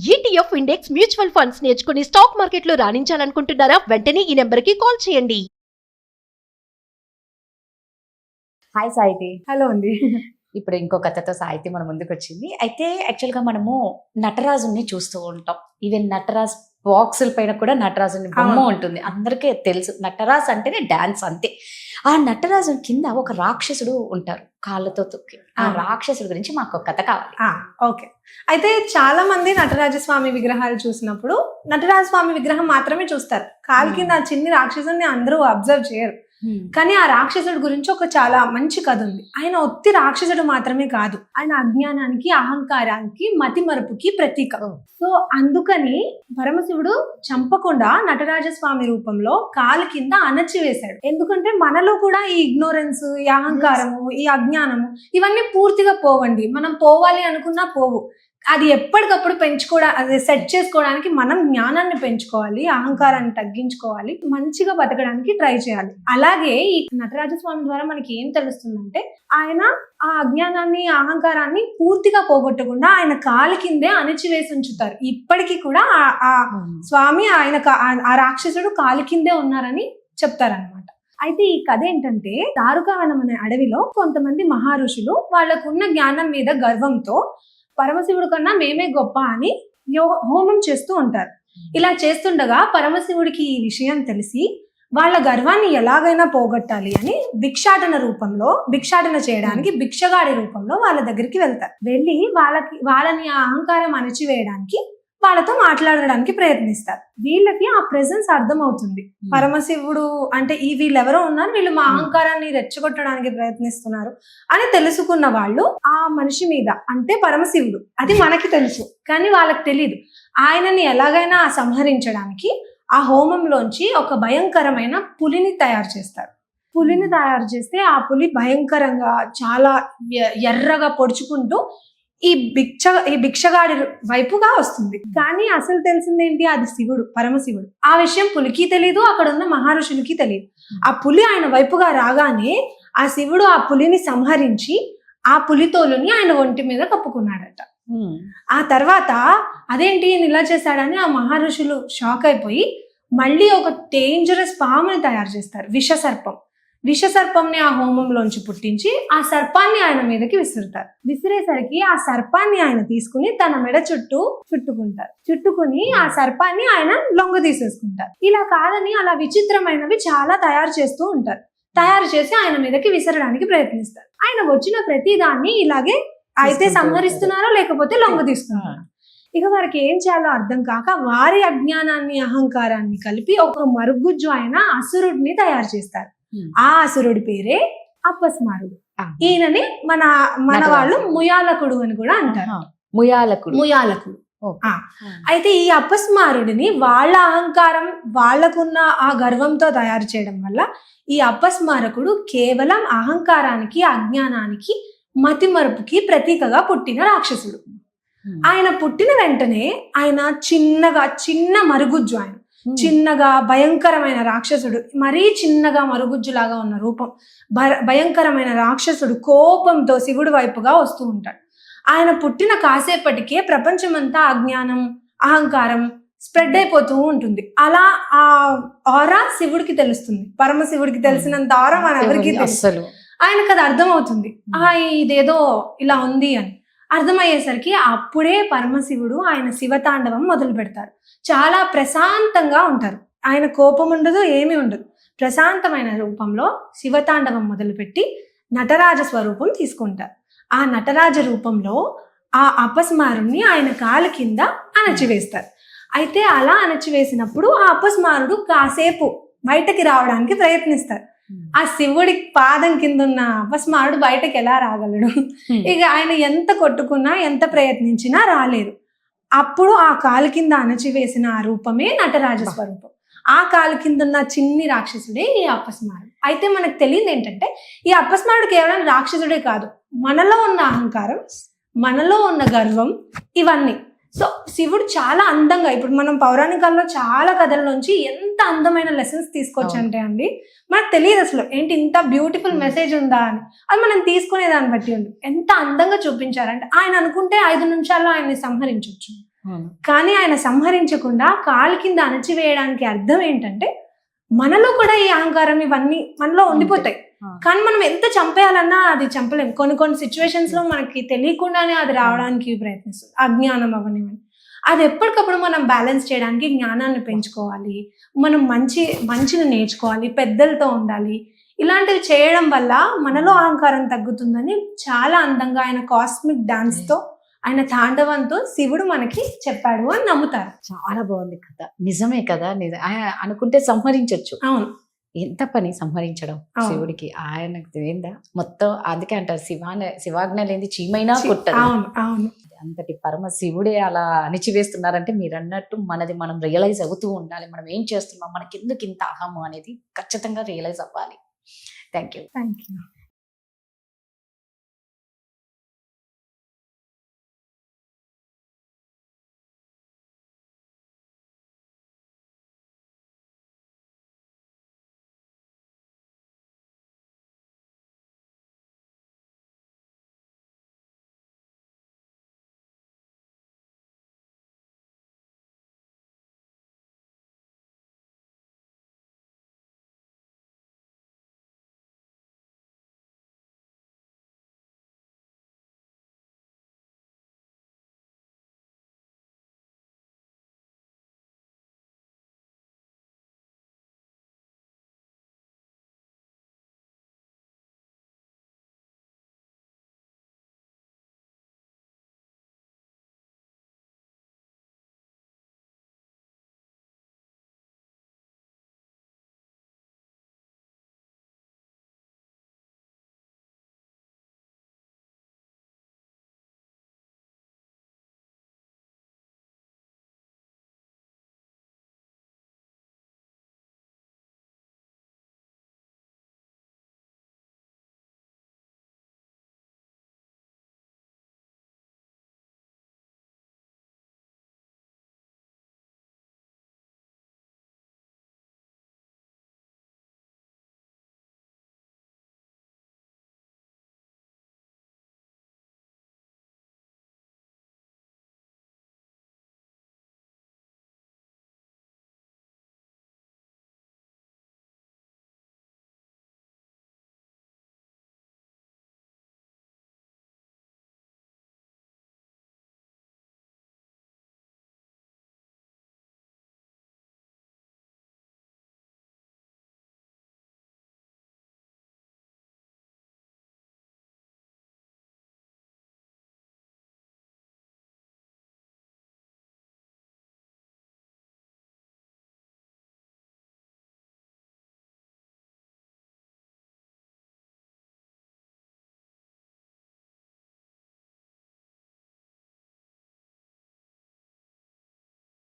ETF index mutual funds నేర్చుకుని stock మార్కెట్లో రాణించాలనుకుంటున్నారా? వెంటనే ఈ నెంబర్కి కాల్ చేయండి. హాయ్ సాయితి. హలో అండి. ఇప్పుడు ఇంకో కథతో సాహితి మన ముందుకు వచ్చింది. అయితే యాక్చువల్గా మనము నటరాజుని చూస్తూ ఉంటాం. ఈవెన్ నటరాజ్ బాక్సుల పైన కూడా నటరాజుని బొమ్మ ఉంటుంది. అందరికీ తెలుసు నటరాజ్ అంటేనే డాన్స్ అంతే. ఆ నటరాజు కింద ఒక రాక్షసుడు ఉంటారు కాళ్ళతో తొక్కి. ఆ రాక్షసుడి గురించి మాకు ఒక కథ కావాలి. ఓకే. అయితే చాలా మంది నటరాజస్వామి విగ్రహాలు చూసినప్పుడు నటరాజస్వామి విగ్రహం మాత్రమే చూస్తారు. కాలు కింద ఆ చిన్ని రాక్షసుని అందరూ అబ్జర్వ్ చేయరు. కానీ ఆ రాక్షసుడి గురించి ఒక చాలా మంచి కథ ఉంది. ఆయన ఒత్తి రాక్షసుడు మాత్రమే కాదు, ఆయన అజ్ఞానానికి, అహంకారానికి, మతిమరుపుకి ప్రతీక. సో అందుకని పరమశివుడు చంపకుండా నటరాజస్వామి రూపంలో కాలు కింద అణచివేశాడు. ఎందుకంటే మనలో కూడా ఈ ఇగ్నోరెన్స్, ఈ అహంకారము, ఈ అజ్ఞానము ఇవన్నీ పూర్తిగా పోవండి. మనం పోవాలి అనుకున్నా పోవు. అది ఎప్పటికప్పుడు అది సెట్ చేసుకోవడానికి మనం జ్ఞానాన్ని పెంచుకోవాలి, అహంకారాన్ని తగ్గించుకోవాలి, మంచిగా బతకడానికి ట్రై చేయాలి. అలాగే ఈ నటరాజస్వామి ద్వారా మనకి ఏం తెలుస్తుందంటే ఆయన ఆ అజ్ఞానాన్ని, అహంకారాన్ని పూర్తిగా పోగొట్టకుండా ఆయన కాలి కిందే అణిచివేసి ఉంచుతారు. ఇప్పటికీ కూడా ఆ స్వామి ఆ రాక్షసుడు కాలి కిందే ఉన్నారని చెప్తారనమాట. అయితే ఈ కథ ఏంటంటే, దారుకావనం అనే అడవిలో కొంతమంది మహర్షులు వాళ్ళకున్న జ్ఞానం మీద గర్వంతో పరమశివుడి కన్నా మేమే గొప్ప అని హోమం చేస్తూ ఉంటారు. ఇలా చేస్తుండగా పరమశివుడికి ఈ విషయం తెలిసి వాళ్ళ గర్వాన్ని ఎలాగైనా పోగొట్టాలి అని భిక్షాటన చేయడానికి భిక్షగాడి రూపంలో వాళ్ళ దగ్గరికి వెళ్తారు. వెళ్ళి వాళ్ళని ఆ అహంకారం అణచివేయడానికి వాళ్ళతో మాట్లాడడానికి ప్రయత్నిస్తారు. వీళ్ళకి ఆ ప్రెజెన్స్ అర్థం అవుతుంది. పరమశివుడు అంటే వీళ్ళెవరో ఉన్నారు, వీళ్ళు మా అహంకారాన్ని రెచ్చగొట్టడానికి ప్రయత్నిస్తున్నారు అని తెలుసుకున్న వాళ్ళు ఆ మనిషి మీద, అంటే పరమశివుడు, అది మనకి తెలుసు కానీ వాళ్ళకి తెలియదు, ఆయనని ఎలాగైనా సంహరించడానికి ఆ హోమంలోంచి ఒక భయంకరమైన పులిని తయారు చేస్తారు. పులిని తయారు చేస్తే ఆ పులి భయంకరంగా చాలా ఎర్రగా పొడుచుకుంటూ ఈ భిక్షగాడి వైపుగా వస్తుంది. కానీ అసలు తెలిసిందేంటి, అది శివుడు, పరమశివుడు. ఆ విషయం పులికి తెలియదు, అక్కడ ఉన్న మహర్షులకి తెలియదు. ఆ పులి ఆయన వైపుగా రాగానే ఆ శివుడు ఆ పులిని సంహరించి ఆ పులితోలుని ఆయన ఒంటి మీద కప్పుకున్నాడట. ఆ తర్వాత అదేంటి ఇలా చేశాడని ఆ మహర్షులు షాక్ అయిపోయి మళ్ళీ ఒక డేంజరస్ పాముని తయారు చేస్తారు, విషసర్పంని ఆ హోమంలోంచి పుట్టించి ఆ సర్పాన్ని ఆయన మీదకి విసురుతారు. విసిరేసరికి ఆ సర్పాన్ని ఆయన తీసుకుని తన మెడ చుట్టుకుని ఆ సర్పాన్ని ఆయన లొంగ తీసేసుకుంటారు. ఇలా కాదని అలా విచిత్రమైనవి చాలా తయారు చేస్తూ ఉంటారు. తయారు చేసి ఆయన మీదకి విసరడానికి ప్రయత్నిస్తారు. ఆయన వచ్చిన ప్రతి దాన్ని ఇలాగే అయితే సంహరిస్తున్నారో లేకపోతే లొంగ తీసుకున్నారో. ఇక వారికి ఏం చేయాలో అర్థం కాక వారి అజ్ఞానాన్ని, అహంకారాన్ని కలిపి ఒక మరుగుజ్జు ఆయన అసురుడిని తయారు చేస్తారు. ఆ అసురుడి పేరే అపస్మారుడు. ఈయనని మన వాళ్ళు ముయాలకుడు అని కూడా అంటారు. ముయాలకుడు. అయితే ఈ అపస్మారుడిని వాళ్ళ అహంకారం, వాళ్ళకున్న ఆ గర్వంతో తయారు చేయడం వల్ల ఈ అపస్మారకుడు కేవలం అహంకారానికి, అజ్ఞానానికి, మతిమరుపుకి ప్రతీకగా పుట్టిన రాక్షసుడు. ఆయన పుట్టిన వెంటనే ఆయన చిన్న మరుగుజ్జు, ఆయన చిన్నగా భయంకరమైన రాక్షసుడు, మరీ చిన్నగా మరుగుజ్జులాగా ఉన్న రూపం, భయంకరమైన రాక్షసుడు కోపంతో శివుడి వైపుగా వస్తూ ఉంటాడు. ఆయన పుట్టిన కాసేపటికే ప్రపంచమంతా అజ్ఞానం, అహంకారం స్ప్రెడ్ అయిపోతూ ఉంటుంది. అలా ఆ ఆరా శివుడికి తెలుస్తుంది. పరమశివుడికి తెలిసినంత ఆరా మన ఎవరికి తెలుసు. ఆయనకు అది అర్థమవుతుంది, ఇదేదో ఇలా ఉంది అని. అర్థమయ్యేసరికి అప్పుడే పరమశివుడు ఆయన శివతాండవం మొదలు పెడతారు. చాలా ప్రశాంతంగా ఉంటారు, ఆయన కోపం ఉండదు, ఏమీ ఉండదు. ప్రశాంతమైన రూపంలో శివతాండవం మొదలుపెట్టి నటరాజ స్వరూపం తీసుకుంటారు. ఆ నటరాజ రూపంలో ఆ అపస్మారుణ్ణి ఆయన కాలు కింద అణచివేస్తారు. అయితే అలా అణచివేసినప్పుడు ఆ అపస్మారుడు కాసేపు బయటకి రావడానికి ప్రయత్నిస్తారు. ఆ శివుడి పాదం కింద ఉన్న అపస్మారుడు బయటకు ఎలా రాగలడు? ఇక ఆయన ఎంత కొట్టుకున్నా, ఎంత ప్రయత్నించినా రాలేరు. అప్పుడు ఆ కాలు కింద అణచివేసిన ఆ రూపమే నటరాజ స్వరూపం. ఆ కాలు కింద ఉన్న చిన్ని రాక్షసుడే ఈ అపస్మారుడు. అయితే మనకు తెలియదు ఏంటంటే, ఈ అపస్మారుడు కేవలం రాక్షసుడే కాదు, మనలో ఉన్న అహంకారం, మనలో ఉన్న గర్వం, ఇవన్నీ. సో శివుడు చాలా అందంగా, ఇప్పుడు మనం పౌరాణికాల్లో చాలా కథల్లోంచి ఎంత అందమైన లెసన్స్ తీసుకోవచ్చు అంటే అండి, మనకు తెలియదు అసలు ఏంటి ఇంత బ్యూటిఫుల్ మెసేజ్ ఉందా అని. అది మనం తీసుకునే దాన్ని బట్టి ఉంది. ఎంత అందంగా చూపించారంటే ఆయన అనుకుంటే 5 నిమిషాల్లో ఆయన్ని సంహరించవచ్చు. కానీ ఆయన సంహరించకుండా కాలు కింద అణచివేయడానికి అర్థం ఏంటంటే మనలో కూడా ఈ అహంకారం ఇవన్నీ మనలో ఉండిపోతాయి. కానీ మనం ఎంత చంపేయాలన్నా అది చంపలేం. కొన్ని సిచ్యువేషన్స్ లో మనకి తెలియకుండానే అది రావడానికి ప్రయత్నిస్తుంది. అజ్ఞానం అవనివ్వండి, అది ఎప్పటికప్పుడు మనం బ్యాలెన్స్ చేయడానికి జ్ఞానాన్ని పెంచుకోవాలి. మనం మంచిని నేర్చుకోవాలి, పెద్దలతో ఉండాలి. ఇలాంటివి చేయడం వల్ల మనలో అహంకారం తగ్గుతుందని చాలా అందంగా ఆయన కాస్మిక్ డాన్స్ తో, ఆయన తాండవంతో శివుడు మనకి చెప్పాడు అని నమ్ముతారు. చాలా బాగుంది కథ. నిజమే కదా, అనుకుంటే సంహరించవచ్చు. అవును, ఎంత పని సంహరించడం శివుడికి. ఆయనకు ఏందా మొత్తం, అందుకే అంటారు శివాజ్ఞ లేని చీమైనా కొట్టదు. అవును అవును. అంతటి పరమ శివుడే అలా అణిచివేస్తున్నారంటే మీరు అన్నట్టు మనది మనం రియలైజ్ అవుతూ ఉండాలి. మనం ఏం చేస్తున్నాం, మనకి ఎందుకు ఇంత అహము అనేది ఖచ్చితంగా రియలైజ్ అవ్వాలి. Thank you. Thank you.